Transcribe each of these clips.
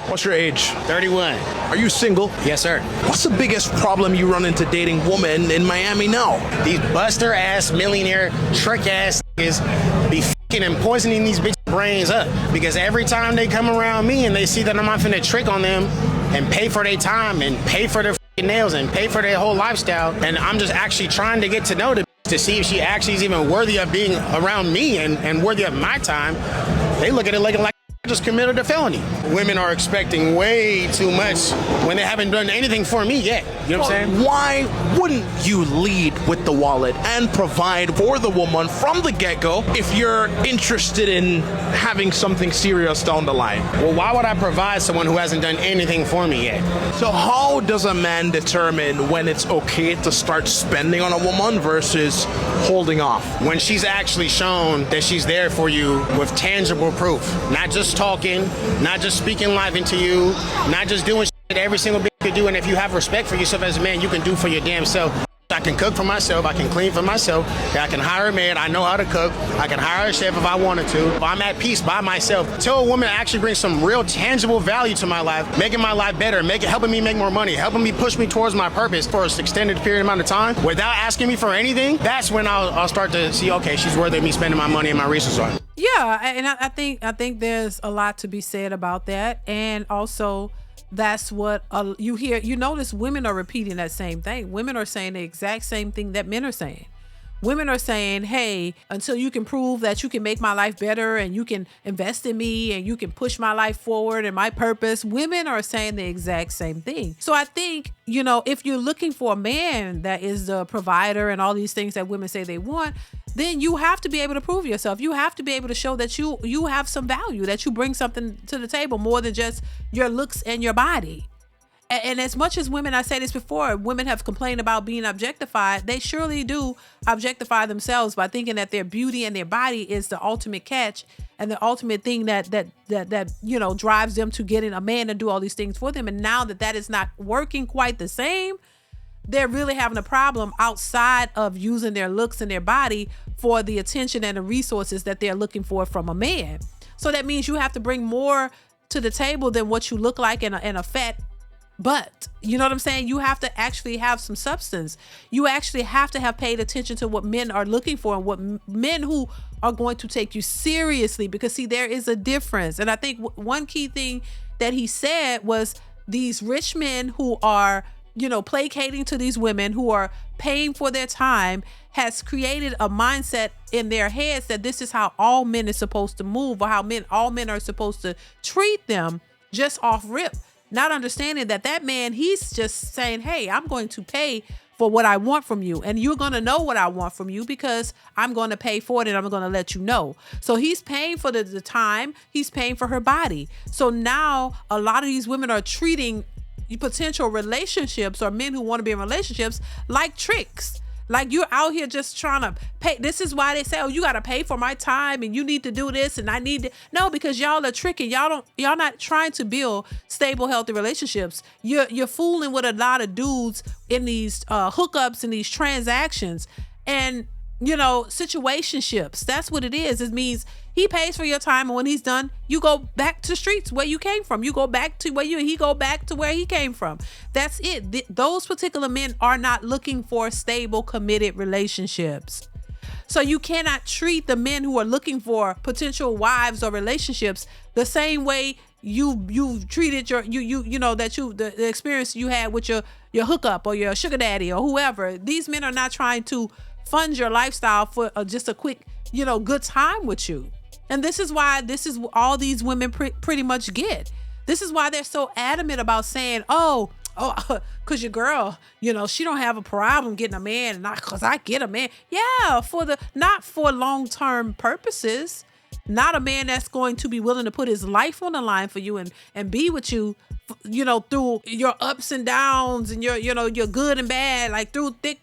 What's your age? 31. Are you single? Yes, sir. What's the biggest problem you run into dating women in Miami now? These buster ass millionaire trick ass niggas be fucking and poisoning these bitch brains up. Because every time they come around me and they see that I'm not finna trick on them and pay for their time and pay for their nails and pay for their whole lifestyle, and I'm just actually trying to get to know the bitch to see if she actually is even worthy of being around me and worthy of my time, they look at it like I just committed a felony. Women are expecting way too much when they haven't done anything for me yet. You know what I'm saying? Why wouldn't you lead with the wallet and provide for the woman from the get-go if you're interested in having something serious down the line? Well, why would I provide someone who hasn't done anything for me yet? So how does a man determine when it's okay to start spending on a woman versus holding off? When she's actually shown that she's there for you with tangible proof, not just talking, not just speaking life into you, not just doing shit that every single bitch could do. And if you have respect for yourself as a man, you can do for your damn self. I can cook for myself. I can clean for myself. I can hire a maid. I know how to cook. I can hire a chef if I wanted to. If I'm at peace by myself. Till a woman actually brings some real tangible value to my life, making my life better, helping me make more money, helping me push me towards my purpose for an extended period amount of time without asking me for anything, that's when I'll start to see, okay, she's worthy of me spending my money and my resources on. Yeah, and I think there's a lot to be said about that. And also, that's what you hear. You notice women are repeating that same thing. Women are saying the exact same thing that men are saying. Women are saying, hey, until you can prove that you can make my life better and you can invest in me and you can push my life forward and my purpose, women are saying the exact same thing. So I think, if you're looking for a man that is the provider and all these things that women say they want, then you have to be able to prove yourself. You have to be able to show that you have some value, that you bring something to the table more than just your looks and your body. And as much as women, I say this before, women have complained about being objectified, they surely do objectify themselves by thinking that their beauty and their body is the ultimate catch and the ultimate thing that drives them to getting a man to do all these things for them. And now that is not working quite the same, they're really having a problem outside of using their looks and their body for the attention and the resources that they're looking for from a man. So that means you have to bring more to the table than what you look like in a fat butt. You know what I'm saying? You have to actually have some substance. You actually have to have paid attention to what men are looking for and what men who are going to take you seriously, because see, there is a difference. And I think one key thing that he said was these rich men who are placating to these women, who are paying for their time, has created a mindset in their heads that this is how all men are supposed to move, or how all men are supposed to treat them just off rip. Not understanding that man, he's just saying, hey, I'm going to pay for what I want from you. And you're going to know what I want from you because I'm going to pay for it and I'm going to let you know. So he's paying for the time. He's paying for her body. So now a lot of these women are treating potential relationships or men who want to be in relationships like tricks. Like you're out here just trying to pay. This is why they say, oh, you got to pay for my time and you need to do this and I need to. No, because y'all are tricking. Y'all not trying to build stable, healthy relationships. You're fooling with a lot of dudes in these hookups and these transactions and, situationships. That's what it is. It means he pays for your time, and when he's done, you go back to the streets where you came from. You go back to he go back to where he came from. That's it. Those particular men are not looking for stable, committed relationships. So you cannot treat the men who are looking for potential wives or relationships the same way you treated the experience you had with your hookup or your sugar daddy or whoever. These men are not trying to fund your lifestyle for just a quick, good time with you. And this is all these women pretty much get. This is why they're so adamant about saying, oh, cause your girl, she don't have a problem getting a man, not cause I get a man. Yeah, not for long-term purposes. Not a man that's going to be willing to put his life on the line for you and be with you, through your ups and downs and your good and bad, like through thick,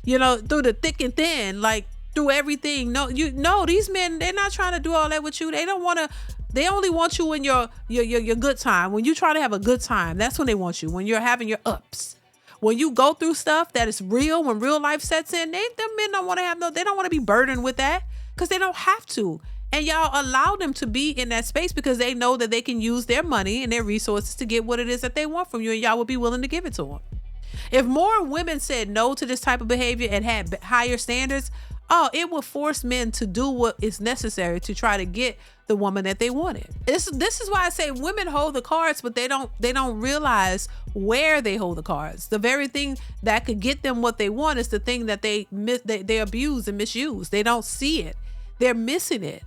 through the thick and thin, like through everything. These men, they're not trying to do all that with you. They only want you in your good time. When you try to have a good time, that's when they want you. When you're having your ups. when you go through stuff that is real, when real life sets in, them men don't want to they don't want to be burdened with that because they don't have to. And y'all allow them to be in that space because they know that they can use their money and their resources to get what it is that they want from you, and y'all would be willing to give it to them. If more women said no to this type of behavior and had higher standards, it would force men to do what is necessary to try to get the woman that they wanted. This is why I say women hold the cards, but they don't realize where they hold the cards. The very thing that could get them what they want is the thing that they abuse and misuse. They don't see it. They're missing it.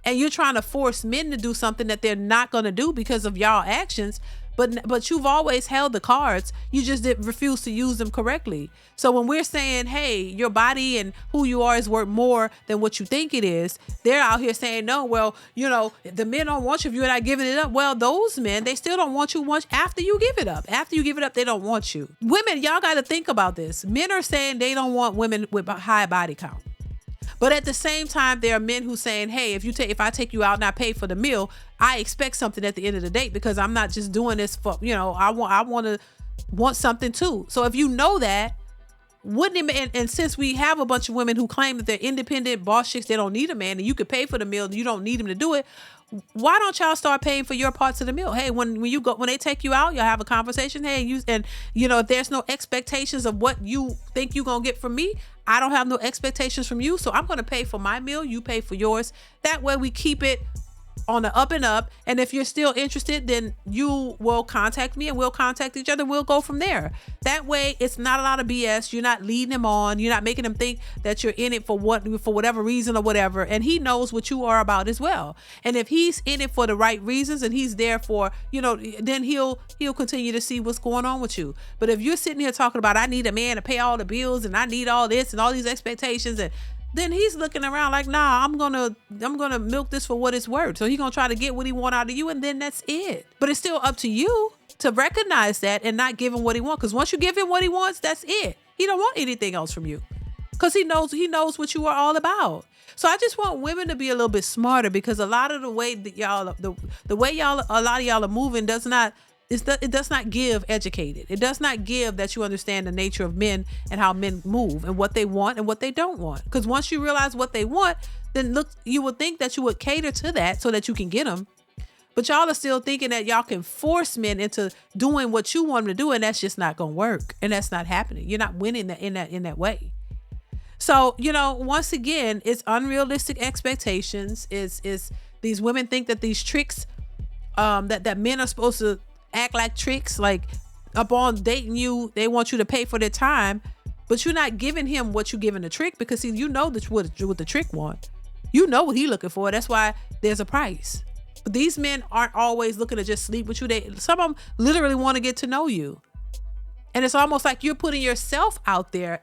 And you're trying to force men to do something that they're not going to do because of y'all actions. But you've always held the cards. You just refuse to use them correctly. So when we're saying, hey, your body and who you are is worth more than what you think it is, they're out here saying, no, well, the men don't want you if you're not giving it up. Well, those men, they still don't want you once after you give it up. After you give it up, they don't want you. Women, y'all got to think about this. Men are saying they don't want women with a high body count. But at the same time, there are men who saying, hey, if I take you out and I pay for the meal, I expect something at the end of the date because I'm not just doing this for, I want something too. So if you know that, wouldn't it, and since we have a bunch of women who claim that they're independent boss chicks, they don't need a man, and you could pay for the meal and you don't need him to do it, why don't y'all start paying for your parts of the meal? Hey, when they take you out, y'all have a conversation. Hey, if there's no expectations of what you think you're gonna get from me, I don't have no expectations from you, so I'm gonna pay for my meal, you pay for yours. That way we keep it on the up and up. And if you're still interested, then you will contact me and we'll contact each other. We'll go from there. That way it's not a lot of BS. You're not leading him on. You're not making him think that you're in it for whatever reason or whatever. And he knows what you are about as well. And if he's in it for the right reasons and he's there for, then he'll continue to see what's going on with you. But if you're sitting here talking about, I need a man to pay all the bills and I need all this and all these expectations, and then he's looking around like, nah, I'm gonna milk this for what it's worth. So he's gonna try to get what he want out of you, and then that's it. But it's still up to you to recognize that and not give him what he wants. Because once you give him what he wants, that's it. He don't want anything else from you. Because he knows what you are all about. So I just want women to be a little bit smarter, because a lot of the way that a lot of y'all are moving does not give educated. It does not give that you understand the nature of men and how men move and what they want and what they don't want. Because once you realize what they want, then you would think that you would cater to that so that you can get them. But y'all are still thinking that y'all can force men into doing what you want them to do, and that's just not gonna work. And that's not happening. You're not winning in that way. So, once again, it's unrealistic expectations. Is these women think that these tricks that men are supposed to act like tricks, like upon dating you, they want you to pay for their time, but you're not giving him what you're giving the trick, because see, what the trick want. You know what he looking for. That's why there's a price. But these men aren't always looking to just sleep with you. Some of them literally want to get to know you. And it's almost like you're putting yourself out there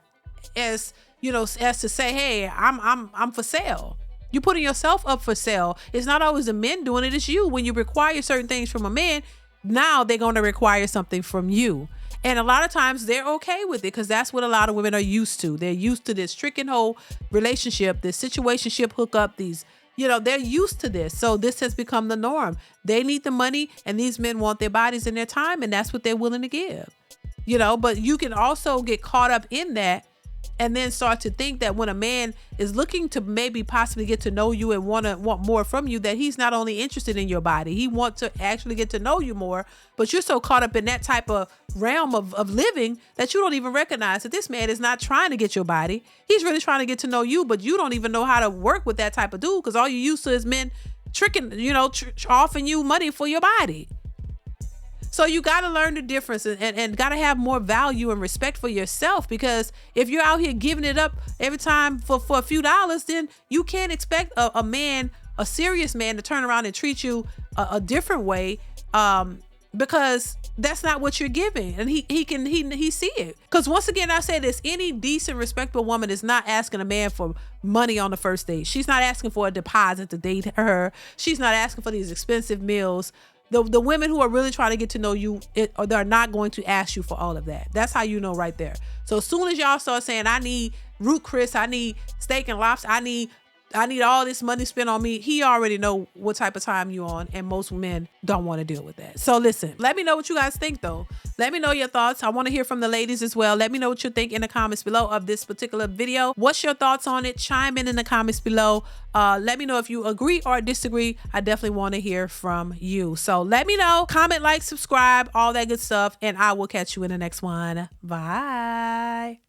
as to say, hey, I'm for sale. You're putting yourself up for sale. It's not always the men doing it, it's you. When you require certain things from a man, now they're going to require something from you. And a lot of times they're okay with it, because that's what a lot of women are used to. They're used to this trick and hold relationship, this situationship hookup, they're used to this. So this has become the norm. They need the money, and these men want their bodies and their time, and that's what they're willing to give. But you can also get caught up in that and then start to think that when a man is looking to maybe possibly get to know you and want more from you, that he's not only interested in your body, he wants to actually get to know you more. But you're so caught up in that type of realm of living that you don't even recognize that this man is not trying to get your body. He's really trying to get to know you, but you don't even know how to work with that type of dude, because all you're used to is men tricking, offering you money for your body. So you got to learn the difference and got to have more value and respect for yourself, because if you're out here giving it up every time for a few dollars, then you can't expect a serious man to turn around and treat you a different way, because that's not what you're giving. And he see it. Because once again, I say this, any decent, respectable woman is not asking a man for money on the first date. She's not asking for a deposit to date her. She's not asking for these expensive meals. The women who are really trying to get to know you, they're not going to ask you for all of that. That's how you know right there. So as soon as y'all start saying, I need root Chris, I need steak and lobster, I need I need all this money spent on me. He already know what type of time you on, and most men don't want to deal with that. So listen, let me know what you guys think though. Let me know your thoughts. I want to hear from the ladies as well. Let me know what you think in the comments below of this particular video. What's your thoughts on it? Chime in the comments below. Let me know if you agree or disagree. I definitely want to hear from you. So let me know. Comment, like, subscribe, all that good stuff. And I will catch you in the next one. Bye.